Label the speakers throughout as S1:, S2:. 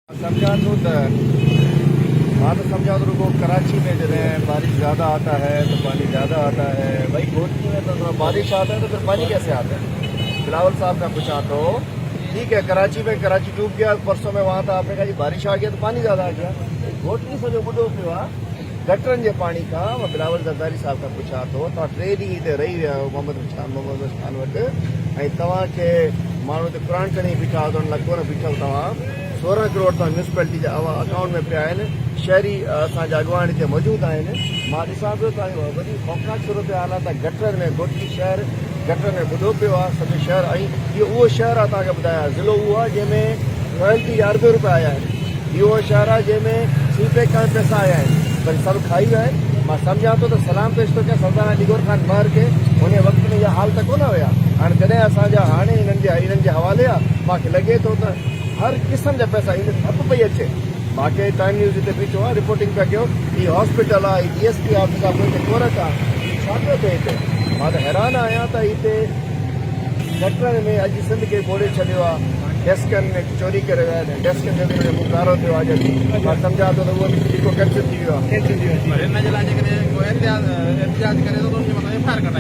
S1: समझा तो हाँ तो समझा तो रुको कराची में जब बारिश ज़्यादा आता है तो पानी ज़्यादा आता है। भाई घोटकी में तो बारिश आता है तो फिर पानी कैसे आता है? बिलावल साहब का पूछा तो ठीक है, कराची में कराची डूब गया परसों में, वहाँ तो आपने कहा जी बारिश आ गया तो पानी ज़्यादा आ गया। घोटकी से जो बुढ़ो पियो आहे गटरनि जे पानी का मां बिलावल ज़रदारी साहब का पूछा तो तव्हां 3 ॾींहं हिते रही विया आहियो मोहम्मद खान वटि, ऐं तव्हांखे माण्हू हिते क़ुर खणी बीठा हुआ त लॻो न बीठो तव्हां 16 करोड़ तव्हां म्यूनसिपैलिटी जा अकाउंट में पिया आहिनि। शहरी असांजा अॻवान हिते मौजूदु आहिनि। मां ॾिसां पियो तव्हांजो वॾी खौफ़नाक सूरत हाल आहे त गटर में घोटकी शहर गटर में ॿुधो पियो आहे सॼो शहर, ऐं इहो उहो शहर आहे तव्हांखे ॿुधायां ज़िलो उहो आहे जंहिंमें रॉयल्टी जा अरबे रुपया आया आहिनि। इहो शहर आहे जंहिंमें सीपे खां पैसा आया आहिनि, पर सभु खाई विया आहिनि। मां सम्झां थो त सलाम पेश थो कयां सल्ताना लीगोर ख़ान महर खे, उन वक़्त में इहा हाल त कोन हुया। हाणे जॾहिं असांजा हाणे इन्हनि जे हवाले आहे, मूंखे लॻे थो त हर क़िस्म जा पैसा इन ठप पई अचे। मूंखे टाइम न्यूज़ हिते बीठो आहे रिपोर्टिंग पिया कयो, हीअ हॉस्पिटल आहे, DSP ऑफिस आहे, मुंहिंजे कोरट आहे, छा पियो थिए हिते? मां त हैरान आहियां त हिते गटरनि में अॼु सिंध खे ॿोड़े छॾियो आहे, डेस्कनि में चोरी करे विया आहिनि, डेस्कनि में बि मुंहुं कारो थियो आहे। जॾहिं मां सम्झां थो त उहो बि जेको कैंसिल थी वियो आहे।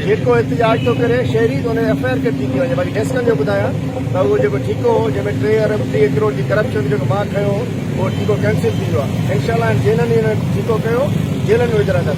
S1: जेको एहतिजाज थो करे शहरी त उन FIR कटी थी वञे। बाक़ी डेस्कनि जो ॿुधायां त उहो जेको ठीको हो जंहिंमें 3 अरब 3 करोड़ जी करप्शन जेको मां खयो उहो ठीको कैंसिल थी वियो आहे। इंशाल्लाह जेलनि ठीको कयो, जेलनि में विझणा था।